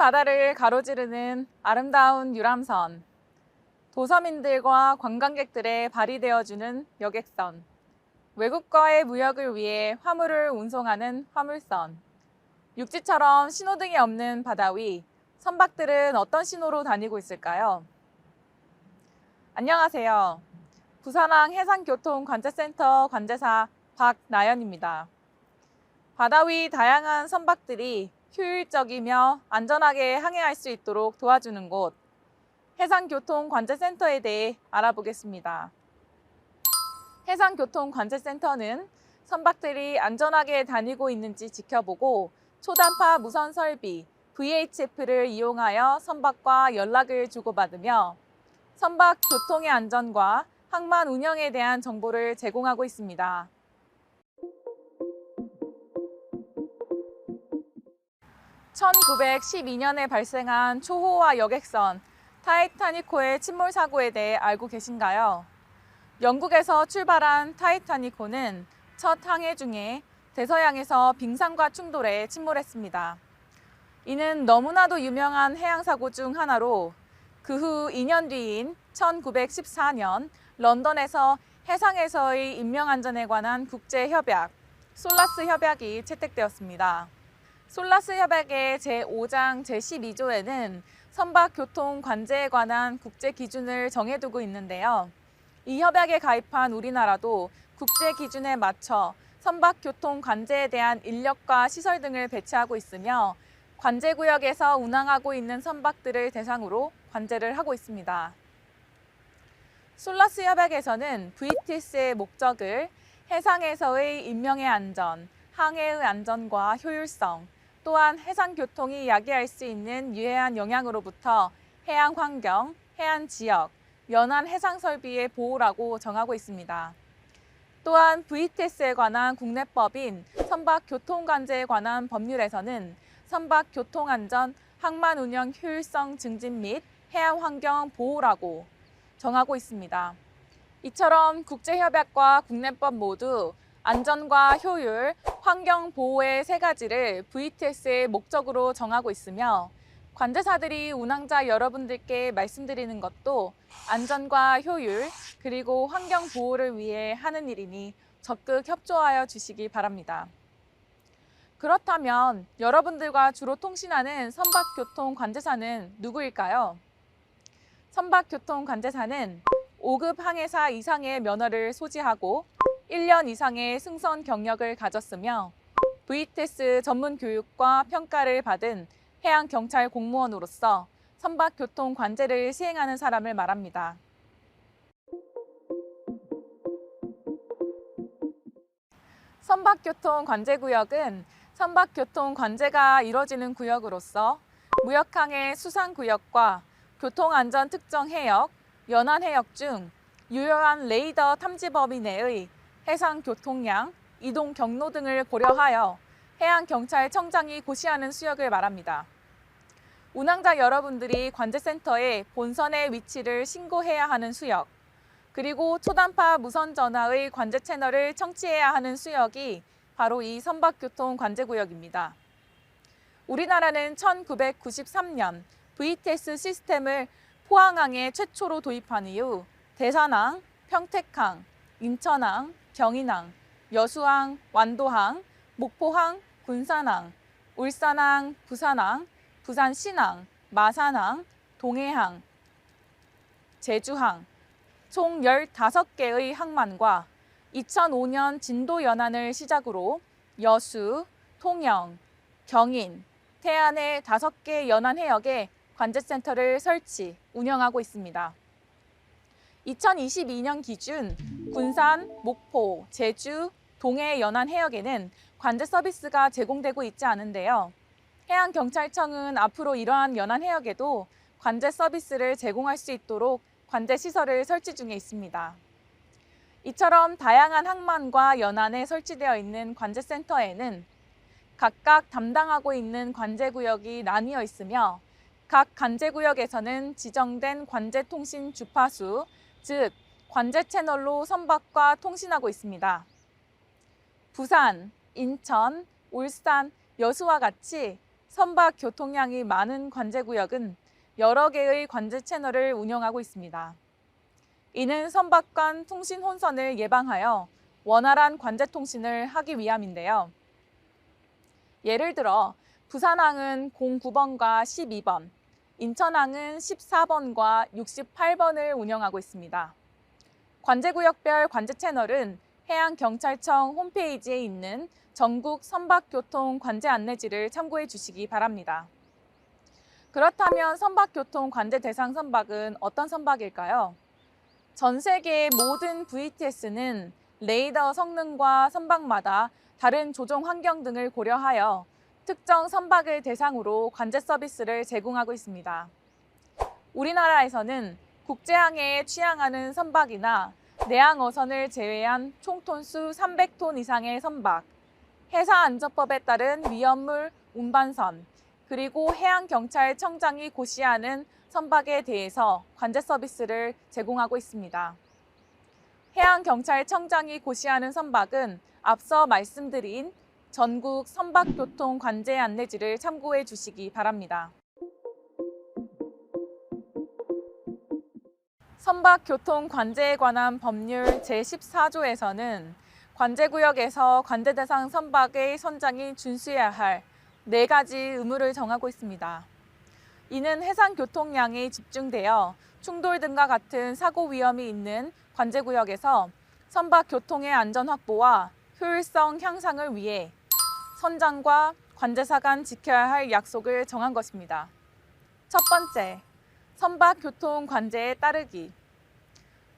바다를 가로지르는 아름다운 유람선, 도서민들과 관광객들의 발이 되어주는 여객선, 외국과의 무역을 위해 화물을 운송하는 화물선, 육지처럼 신호등이 없는 바다 위, 선박들은 어떤 신호로 다니고 있을까요? 안녕하세요. 부산항 해상교통관제센터 관제사 박나연입니다. 바다 위 다양한 선박들이 효율적이며 안전하게 항해할 수 있도록 도와주는 곳, 해상교통관제센터에 대해 알아보겠습니다. 해상교통관제센터는 선박들이 안전하게 다니고 있는지 지켜보고 초단파 무선 설비 VHF를 이용하여 선박과 연락을 주고받으며 선박 교통의 안전과 항만 운영에 대한 정보를 제공하고 있습니다. 1912년에 발생한 초호화 여객선 타이타니코의 침몰 사고에 대해 알고 계신가요? 영국에서 출발한 타이타니코는 첫 항해 중에 대서양에서 빙산과 충돌해 침몰했습니다. 이는 너무나도 유명한 해양사고 중 하나로 그 후 2년 뒤인 1914년 런던에서 해상에서의 인명안전에 관한 국제협약, 솔라스 협약이 채택되었습니다. 솔라스 협약의 제5장 제12조에는 선박 교통 관제에 관한 국제 기준을 정해두고 있는데요. 이 협약에 가입한 우리나라도 국제 기준에 맞춰 선박 교통 관제에 대한 인력과 시설 등을 배치하고 있으며 관제구역에서 운항하고 있는 선박들을 대상으로 관제를 하고 있습니다. 솔라스 협약에서는 VTS의 목적을 해상에서의 인명의 안전, 항해의 안전과 효율성, 또한 해상교통이 야기할 수 있는 유해한 영향으로부터 해양 환경, 해안 지역, 연안 해상 설비의 보호라고 정하고 있습니다. 또한 VTS에 관한 국내법인 선박교통관제에 관한 법률에서는 선박교통안전, 항만 운영 효율성 증진 및 해양 환경 보호라고 정하고 있습니다. 이처럼 국제협약과 국내법 모두 안전과 효율, 환경 보호의 세 가지를 VTS의 목적으로 정하고 있으며 관제사들이 운항자 여러분들께 말씀드리는 것도 안전과 효율, 그리고 환경 보호를 위해 하는 일이니 적극 협조하여 주시기 바랍니다. 그렇다면 여러분들과 주로 통신하는 선박교통관제사는 누구일까요? 선박교통관제사는 5급 항해사 이상의 면허를 소지하고 1년 이상의 승선 경력을 가졌으며 VTS 전문 교육과 평가를 받은 해양경찰 공무원으로서 선박교통 관제를 시행하는 사람을 말합니다. 선박교통 관제구역은 선박교통 관제가 이뤄지는 구역으로서 무역항해 수상구역과 교통안전 특정 해역, 연안해역 중 유효한 레이더 탐지 범위 내의 해상 교통량, 이동 경로 등을 고려하여 해양경찰청장이 고시하는 수역을 말합니다. 운항자 여러분들이 관제센터에 본선의 위치를 신고해야 하는 수역, 그리고 초단파 무선 전화의 관제 채널을 청취해야 하는 수역이 바로 이 선박교통 관제구역입니다. 우리나라는 1993년 VTS 시스템을 포항항에 최초로 도입한 이후 대산항, 평택항, 인천항, 경인항, 여수항, 완도항, 목포항, 군산항, 울산항, 부산항, 부산신항, 마산항, 동해항, 제주항, 총 15개의 항만과 2005년 진도 연안을 시작으로 여수, 통영, 경인, 태안의 5개 연안 해역에 관제센터를 설치, 운영하고 있습니다. 2022년 기준 군산, 목포, 제주, 동해 연안 해역에는 관제 서비스가 제공되고 있지 않은데요. 해양경찰청은 앞으로 이러한 연안 해역에도 관제 서비스를 제공할 수 있도록 관제 시설을 설치 중에 있습니다. 이처럼 다양한 항만과 연안에 설치되어 있는 관제센터에는 각각 담당하고 있는 관제구역이 나뉘어 있으며 각 관제구역에서는 지정된 관제통신 주파수, 즉 관제 채널로 선박과 통신하고 있습니다. 부산, 인천, 울산, 여수와 같이 선박 교통량이 많은 관제구역은 여러 개의 관제 채널을 운영하고 있습니다. 이는 선박 간 통신 혼선을 예방하여 원활한 관제 통신을 하기 위함인데요. 예를 들어 부산항은 09번과 12번, 인천항은 14번과 68번을 운영하고 있습니다. 관제구역별 관제 채널은 해양경찰청 홈페이지에 있는 전국 선박교통 관제 안내지를 참고해 주시기 바랍니다. 그렇다면 선박교통 관제 대상 선박은 어떤 선박일까요? 전 세계의 모든 VTS는 레이더 성능과 선박마다 다른 조종 환경 등을 고려하여 특정 선박을 대상으로 관제 서비스를 제공하고 있습니다. 우리나라에서는 국제항해에 취항하는 선박이나 내항어선을 제외한 총톤수 300톤 이상의 선박, 해사안전법에 따른 위험물 운반선, 그리고 해양경찰청장이 고시하는 선박에 대해서 관제 서비스를 제공하고 있습니다. 해양경찰청장이 고시하는 선박은 앞서 말씀드린 전국 선박교통 관제 안내지를 참고해 주시기 바랍니다. 선박교통 관제에 관한 법률 제14조에서는 관제구역에서 관제 대상 선박의 선장이 준수해야 할 4가지 의무를 정하고 있습니다. 이는 해상 교통량이 집중되어 충돌 등과 같은 사고 위험이 있는 관제구역에서 선박 교통의 안전 확보와 효율성 향상을 위해 선장과 관제사 간 지켜야 할 약속을 정한 것입니다. 첫 번째, 선박 교통 관제에 따르기.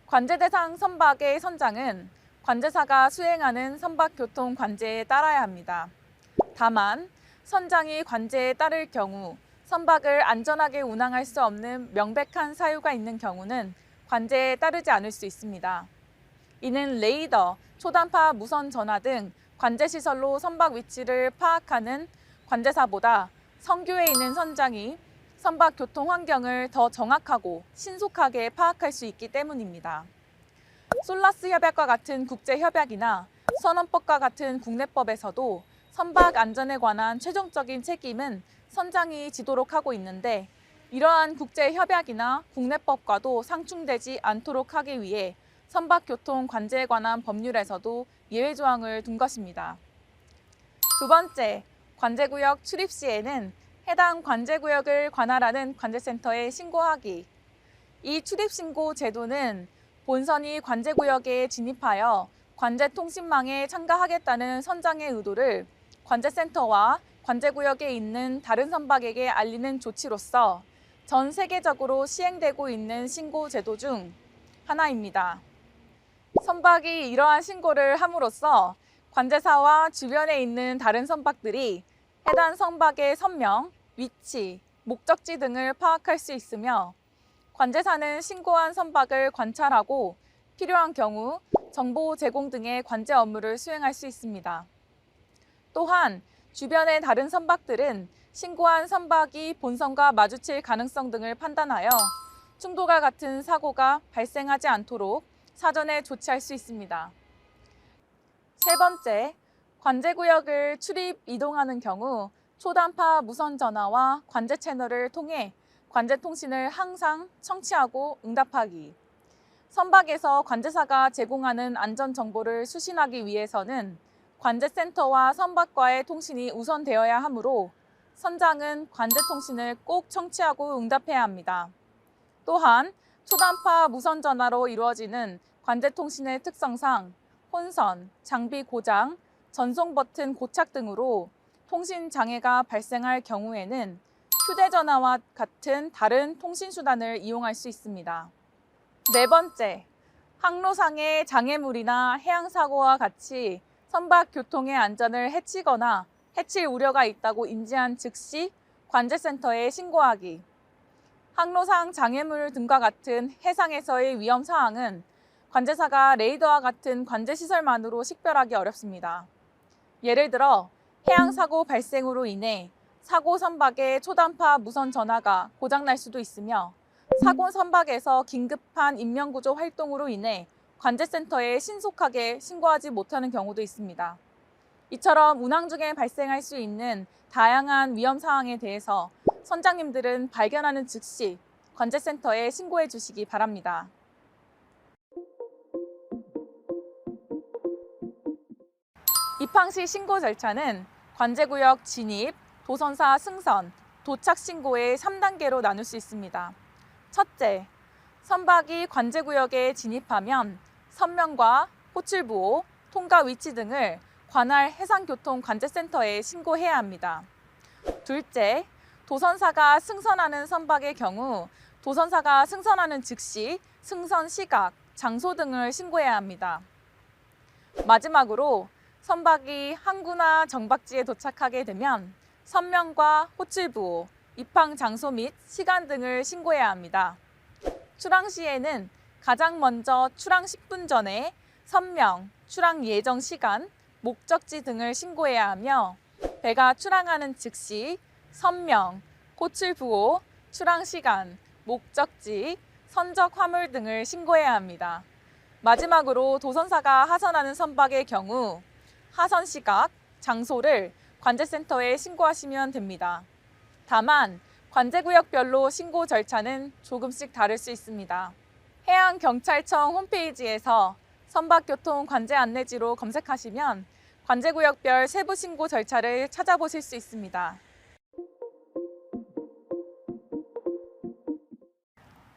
관제 대상 선박의 선장은 관제사가 수행하는 선박 교통 관제에 따라야 합니다. 다만 선장이 관제에 따를 경우 선박을 안전하게 운항할 수 없는 명백한 사유가 있는 경우는 관제에 따르지 않을 수 있습니다. 이는 레이더, 초단파 무선 전화 등 관제시설로 선박 위치를 파악하는 관제사보다 선교에 있는 선장이 선박 교통 환경을 더 정확하고 신속하게 파악할 수 있기 때문입니다. 솔라스 협약과 같은 국제협약이나 선원법과 같은 국내법에서도 선박 안전에 관한 최종적인 책임은 선장이 지도록 하고 있는데 이러한 국제협약이나 국내법과도 상충되지 않도록 하기 위해 선박교통 관제에 관한 법률에서도 예외 조항을 둔 것입니다. 두 번째, 관제구역 출입 시에는 해당 관제구역을 관할하는 관제센터에 신고하기. 이 출입신고 제도는 본선이 관제구역에 진입하여 관제통신망에 참가하겠다는 선장의 의도를 관제센터와 관제구역에 있는 다른 선박에게 알리는 조치로서 전 세계적으로 시행되고 있는 신고 제도 중 하나입니다. 선박이 이러한 신고를 함으로써 관제사와 주변에 있는 다른 선박들이 해당 선박의 선명, 위치, 목적지 등을 파악할 수 있으며 관제사는 신고한 선박을 관찰하고 필요한 경우 정보 제공 등의 관제 업무를 수행할 수 있습니다. 또한 주변의 다른 선박들은 신고한 선박이 본선과 마주칠 가능성 등을 판단하여 충돌과 같은 사고가 발생하지 않도록 사전에 조치할 수 있습니다. 세 번째, 관제구역을 출입, 이동하는 경우 초단파 무선 전화와 관제 채널을 통해 관제 통신을 항상 청취하고 응답하기. 선박에서 관제사가 제공하는 안전 정보를 수신하기 위해서는 관제센터와 선박과의 통신이 우선되어야 하므로 선장은 관제 통신을 꼭 청취하고 응답해야 합니다. 또한 초단파 무선 전화로 이루어지는 관제 통신의 특성상 혼선, 장비 고장, 전송 버튼 고착 등으로 통신 장애가 발생할 경우에는 휴대전화와 같은 다른 통신수단을 이용할 수 있습니다. 네 번째, 항로상의 장애물이나 해양사고와 같이 선박 교통의 안전을 해치거나 해칠 우려가 있다고 인지한 즉시 관제센터에 신고하기. 항로상 장애물 등과 같은 해상에서의 위험 사항은 관제사가 레이더와 같은 관제시설만으로 식별하기 어렵습니다. 예를 들어 해양사고 발생으로 인해 사고 선박의 초단파 무선 전화가 고장날 수도 있으며 사고 선박에서 긴급한 인명구조 활동으로 인해 관제센터에 신속하게 신고하지 못하는 경우도 있습니다. 이처럼 운항 중에 발생할 수 있는 다양한 위험 사항에 대해서 선장님들은 발견하는 즉시 관제센터에 신고해 주시기 바랍니다. 입항 시 신고 절차는 관제구역 진입, 도선사 승선, 도착 신고의 3단계로 나눌 수 있습니다. 첫째, 선박이 관제구역에 진입하면 선명과 호출부호, 통과 위치 등을 관할 해상교통관제센터에 신고해야 합니다. 둘째, 도선사가 승선하는 선박의 경우 도선사가 승선하는 즉시 승선 시각, 장소 등을 신고해야 합니다. 마지막으로 선박이 항구나 정박지에 도착하게 되면 선명과 호출부호, 입항 장소 및 시간 등을 신고해야 합니다. 출항 시에는 가장 먼저 출항 10분 전에 선명, 출항 예정 시간, 목적지 등을 신고해야 하며 배가 출항하는 즉시 선명, 호출부호, 출항 시간, 목적지, 선적 화물 등을 신고해야 합니다. 마지막으로 도선사가 하선하는 선박의 경우 하선 시각, 장소를 관제센터에 신고하시면 됩니다. 다만 관제구역별로 신고 절차는 조금씩 다를 수 있습니다. 해양경찰청 홈페이지에서 선박교통 관제 안내지로 검색하시면 관제구역별 세부 신고 절차를 찾아보실 수 있습니다.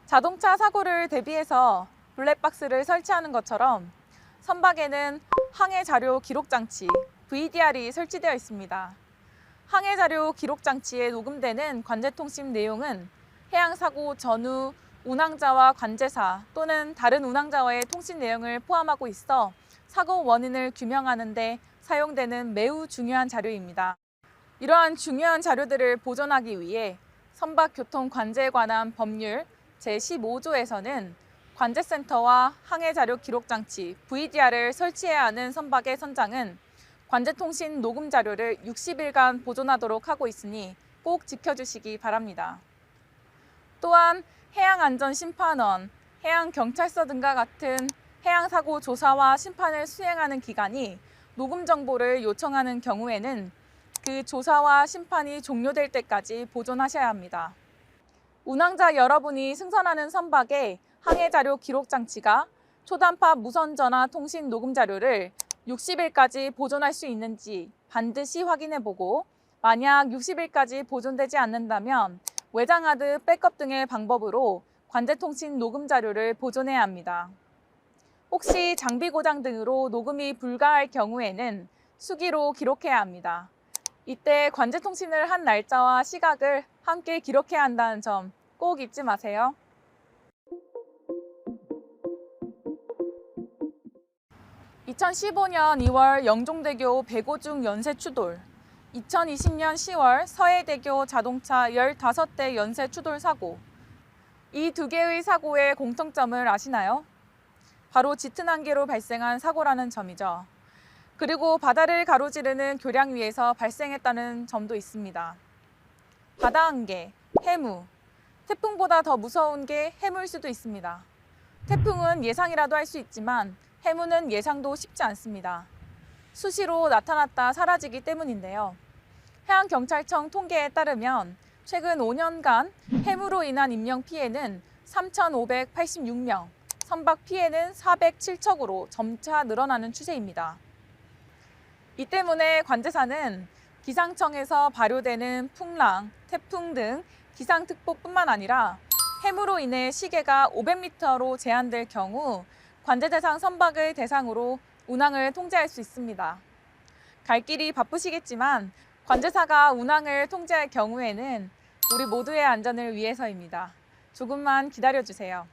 자동차 사고를 대비해서 블랙박스를 설치하는 것처럼 선박에는 항해자료 기록장치 VDR이 설치되어 있습니다. 항해자료 기록장치에 녹음되는 관제통신 내용은 해양사고 전후 운항자와 관제사 또는 다른 운항자와의 통신 내용을 포함하고 있어 사고 원인을 규명하는 데 사용되는 매우 중요한 자료입니다. 이러한 중요한 자료들을 보존하기 위해 선박교통 관제에 관한 법률 제15조에서는 관제센터와 항해자료 기록장치 VDR을 설치해야 하는 선박의 선장은 관제통신 녹음 자료를 60일간 보존하도록 하고 있으니 꼭 지켜주시기 바랍니다. 또한 해양안전심판원, 해양경찰서 등과 같은 해양사고 조사와 심판을 수행하는 기관이 녹음 정보를 요청하는 경우에는 그 조사와 심판이 종료될 때까지 보존하셔야 합니다. 운항자 여러분이 승선하는 선박의 항해자료 기록장치가 초단파 무선전화 통신 녹음 자료를 60일까지 보존할 수 있는지 반드시 확인해보고 만약 60일까지 보존되지 않는다면 외장하드, 백업 등의 방법으로 관제통신 녹음 자료를 보존해야 합니다. 혹시 장비 고장 등으로 녹음이 불가할 경우에는 수기로 기록해야 합니다. 이때 관제통신을 한 날짜와 시각을 함께 기록해야 한다는 점 꼭 잊지 마세요. (2015년 2월) 영종대교 백오중 연쇄 추돌, 2020년 10월 서해대교 자동차 15대 연쇄 추돌 사고. 이 두 개의 사고의 공통점을 아시나요? 바로 짙은 안개로 발생한 사고라는 점이죠. 그리고 바다를 가로지르는 교량 위에서 발생했다는 점도 있습니다. 바다 안개, 해무. 태풍보다 더 무서운 게 해무일 수도 있습니다. 태풍은 예상이라도 할 수 있지만 해무는 예상도 쉽지 않습니다. 수시로 나타났다 사라지기 때문인데요. 해양경찰청 통계에 따르면 최근 5년간 해무로 인한 인명 피해는 3,586명, 선박 피해는 407척으로 점차 늘어나는 추세입니다. 이 때문에 관제사는 기상청에서 발효되는 풍랑, 태풍 등 기상특보뿐만 아니라 해무로 인해 시계가 500m로 제한될 경우 관제 대상 선박을 대상으로 운항을 통제할 수 있습니다. 갈 길이 바쁘시겠지만 관제사가 운항을 통제할 경우에는 우리 모두의 안전을 위해서입니다. 조금만 기다려주세요.